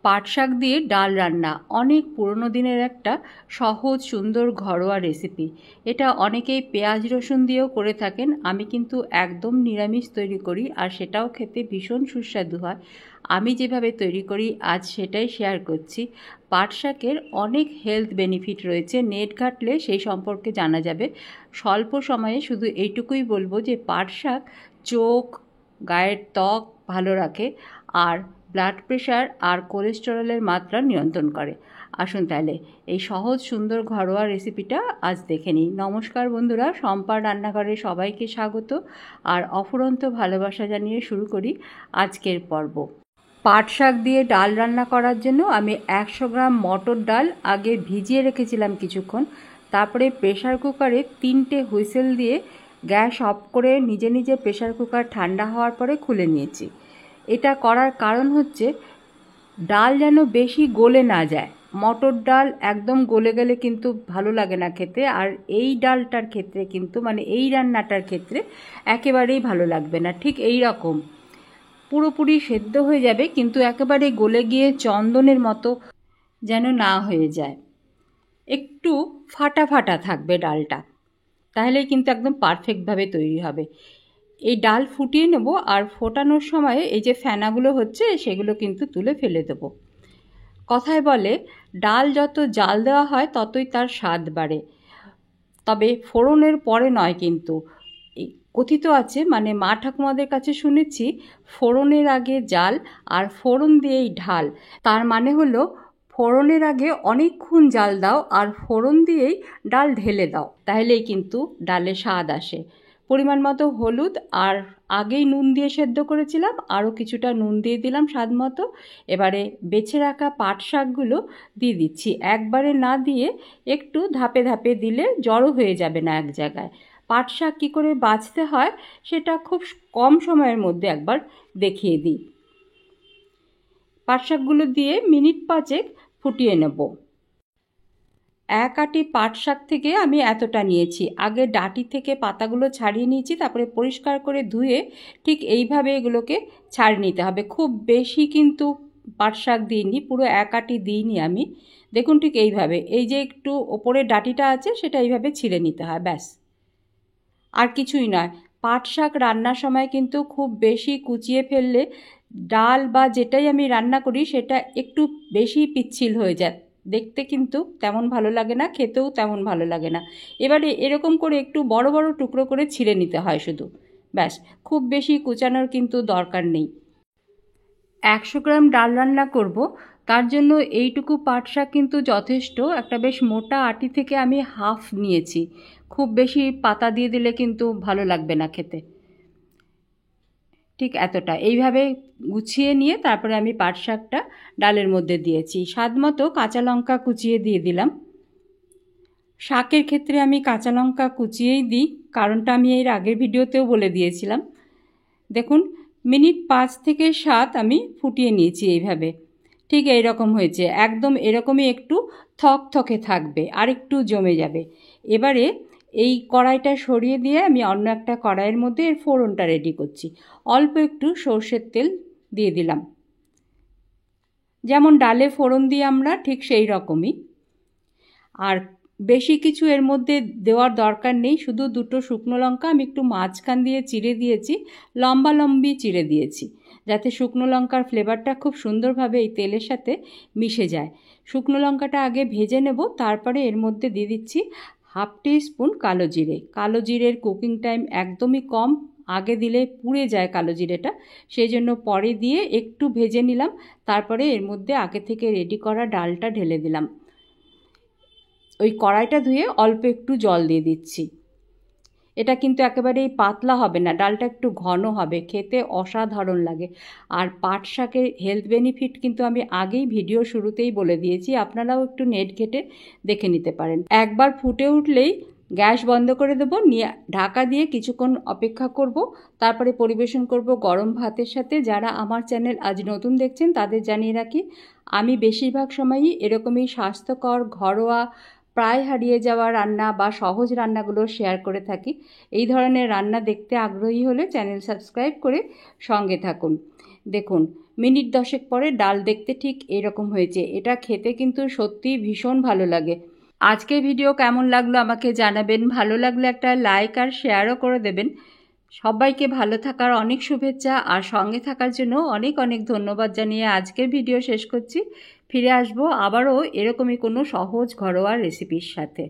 পাট শাক দিয়ে ডাল রান্না অনেক পুরনো দিনের একটা সহজ সুন্দর ঘরোয়া রেসিপি। এটা অনেকেই পেঁয়াজ রসুন দিয়েও করে থাকেন, আমি কিন্তু একদম নিরামিষ তৈরি করি আর সেটাও খেতে ভীষণ সুস্বাদু হয়। আমি যেভাবে তৈরি করি আজ সেটাই শেয়ার করছি। পাট শাকের অনেক হেলথ বেনিফিট রয়েছে, নেট ঘাটলে সেই সম্পর্কে জানা যাবে। স্বল্প সময়ে শুধু এইটুকুই বলবো যে পাট শাক চোখ, গায়ের ত্বক ভালো রাখে আর ব্লাড প্রেশার আর কোলেস্টেরলের মাত্রা নিয়ন্ত্রণ করে। আসুন তাহলে এই সহজ সুন্দর ঘরোয়া রেসিপিটা আজ দেখে নিই। নমস্কার বন্ধুরা, শম্পার রান্নাঘরে সবাইকে স্বাগত আর অফুরন্ত ভালোবাসা জানিয়ে শুরু করি আজকের পর্ব। পাট শাক দিয়ে ডাল রান্না করার জন্য আমি 100 গ্রাম মটর ডাল আগে ভিজিয়ে রেখেছিলাম কিছুক্ষণ, তারপরে প্রেশার কুকারে 3টে হুইসেল দিয়ে গ্যাস অফ করে নিজে নিজে প্রেশার কুকার ঠান্ডা হওয়ার পরে খুলে নিয়েছি। এটা করার কারণ হচ্ছে ডাল যেন বেশি গলে না যায়। মটর ডাল একদম গলে গেলে কিন্তু ভালো লাগে না খেতে, আর এই ডালটার ক্ষেত্রে কিন্তু এই রান্নাটার ক্ষেত্রে একেবারেই ভালো লাগবে না। ঠিক এই রকম পুরোপুরি সেদ্ধ হয়ে যাবে কিন্তু একেবারে গলে গিয়ে চন্দনের মতো যেন না হয়ে যায়, একটু ফাটা ফাটা থাকবে ডালটা, তাহলেই কিন্তু একদম পারফেক্টভাবে তৈরি হবে। এই ডাল ফুটিয়ে নেব আর ফোটানোর সময় এই যে ফেনাগুলো হচ্ছে সেগুলো কিন্তু তুলে ফেলে দেব। কথায় বলে ডাল যত জাল দেওয়া হয় ততই তার স্বাদ বাড়ে, তবে ফোড়নের পরে নয়। কিন্তু কথিত আছে, মা ঠাকুমাদের কাছে শুনেছি, ফোড়নের আগে জাল আর ফোড়ন দিয়েই ঢাল। তার মানে হলো ফোড়নের আগে অনেকক্ষণ জাল দাও আর ফোড়ন দিয়েই ডাল ঢেলে দাও, তাহলেই কিন্তু ডালে স্বাদ আসে। পরিমাণ মতো হলুদ, আর আগেই নুন দিয়ে সেদ্ধ করেছিলাম, আরও কিছুটা নুন দিয়ে দিলাম স্বাদ মতো। এবারে বেছে রাখা পাট শাকগুলো দিয়ে দিচ্ছি, একবারে না দিয়ে একটু ধাপে ধাপে দিলে জড়ো হয়ে যাবে না এক জায়গায়। পাট শাক কী করে বাছতে হয় সেটা খুব কম সময়ের মধ্যে একবার দেখিয়ে দিই। পাট শাকগুলো দিয়ে মিনিট 5 ফুটিয়ে নেব। এক আটি পাট শাক থেকে আমি এতটা নিয়েছি। আগে ডাঁটি থেকে পাতাগুলো ছাড়িয়ে নিয়েছি, তারপরে পরিষ্কার করে ধুয়ে ঠিক এইভাবে এগুলোকে ছাড়িয়ে নিতে হবে। খুব বেশি কিন্তু পাট শাক দিইনি, পুরো এক আটি দিইনি আমি। দেখুন ঠিক এইভাবে, এই যে একটু ওপরে ডাঁটিটা আছে সেটা এইভাবে ছিঁড়ে নিতে হয়, ব্যাস, আর কিছুই নয়। পাট শাক রান্নার সময় কিন্তু খুব বেশি কুচিয়ে ফেললে ডাল বা যেটাই আমি রান্না করি সেটা একটু বেশি পিচ্ছিল হয়ে যায়, দেখতে কিন্তু তেমন ভালো লাগে না, খেতেও তেমন ভালো লাগে না। এবারে এরকম করে একটু বড় বড় টুকরো করে ছিঁড়ে নিতে হয় শুধু, ব্যাস, খুব বেশি কুচানোর কিন্তু দরকার নেই। 100 গ্রাম ডাল রান্না করব, তার জন্য এইটুকু পাট শাক কিন্তু যথেষ্ট। একটা বেশ মোটা আটি থেকে আমি হাফ নিয়েছি, খুব বেশি পাতা দিয়ে দিলে কিন্তু ভালো লাগবে না খেতে। ঠিক এতটা এইভাবে গুছিয়ে নিয়ে তারপরে আমি পাট শাকটা ডালের মধ্যে দিয়েছি। স্বাদ মতো কাঁচা লঙ্কা কুচিয়ে দিয়ে দিলাম। শাকের ক্ষেত্রে আমি কাঁচা লঙ্কা কুচিয়েই দিই, কারণটা আমি এর আগের ভিডিওতেও বলে দিয়েছিলাম। দেখুন মিনিট 5 থেকে 7 আমি ফুটিয়ে নিয়েছি এইভাবে। ঠিক এইরকম হয়েছে, একদম এরকমই একটু থকথকে থাকবে আর একটু জমে যাবে। এবারে এই কড়াইটা সরিয়ে দিয়ে আমি অন্য একটা কড়াইয়ের মধ্যে এর ফোড়নটা রেডি করছি। অল্প একটু সর্ষের তেল দিয়ে দিলাম, যেমন ডালে ফোড়ন দিই আমরা ঠিক সেই রকমই। আর বেশি কিছু এর মধ্যে দেওয়ার দরকার নেই, শুধু 2টো শুকনো লঙ্কা আমি একটু মাঝখান দিয়ে চিড়ে দিয়েছি, লম্বা লম্বি চিড়ে দিয়েছি, যাতে শুকনো লঙ্কার ফ্লেভারটা খুব সুন্দরভাবে এই তেলের সাথে মিশে যায়। শুকনো লঙ্কাটা আগে ভেজে নেব, তারপরে এর মধ্যে দিয়ে দিচ্ছি হাফ টিস্পুন কালো জিরে। কালো জিরের কুকিং টাইম একদমই কম, আগে দিলে পুড়ে যায় কালো জিরেটা, সেই জন্য পরে দিয়ে একটু ভেজে নিলাম। তারপরে এর মধ্যে আগে থেকে রেডি করা ডালটা ঢেলে দিলাম। ওই কড়াইটা ধুয়ে অল্প একটু জল দিয়ে দিচ্ছি। এটা কিন্তু একেবারেই পাতলা হবে না, ডালটা একটু ঘন হবে, খেতে অসাধারণ লাগে। আর পাট শাকের হেলথ বেনিফিট কিন্তু আমি আগেই ভিডিও শুরুতেই বলে দিয়েছি, আপনারাও একটু নেট ঘেটে দেখে নিতে পারেন। একবার ফুটে উঠলেই গ্যাস বন্ধ করে দেবো, নিয়ে ঢাকা দিয়ে কিছুক্ষণ অপেক্ষা করব, তারপরে পরিবেশন করব গরম ভাতের সাথে। যারা আমার চ্যানেল আজ নতুন দেখছেন তাদের জানিয়ে রাখি, আমি বেশিরভাগ সময়ই এরকমই স্বাস্থ্যকর ঘরোয়া প্রায় হারিয়ে যাওয়া রান্না বা সহজ রান্নাগুলো শেয়ার করে থাকি। এই ধরনের রান্না দেখতে আগ্রহী হলে চ্যানেল সাবস্ক্রাইব করে সঙ্গে থাকুন। দেখুন মিনিট 10 পরে ডাল দেখতে ঠিক এরকম হয়েছে। এটা খেতে কিন্তু সত্যিই ভীষণ ভালো লাগে। আজকের ভিডিও কেমন লাগলো আমাকে জানাবেন। ভালো লাগলে একটা লাইক আর শেয়ারও করে দেবেন। সবাইকে ভালো থাকার অনেক শুভেচ্ছা আর সঙ্গে থাকার জন্য অনেক অনেক ধন্যবাদ জানিয়ে আজকের ভিডিও শেষ করছি। ফিরে আসবো আবারও এরকমই কোনো সহজ ঘরোয়া রেসিপির সাথে।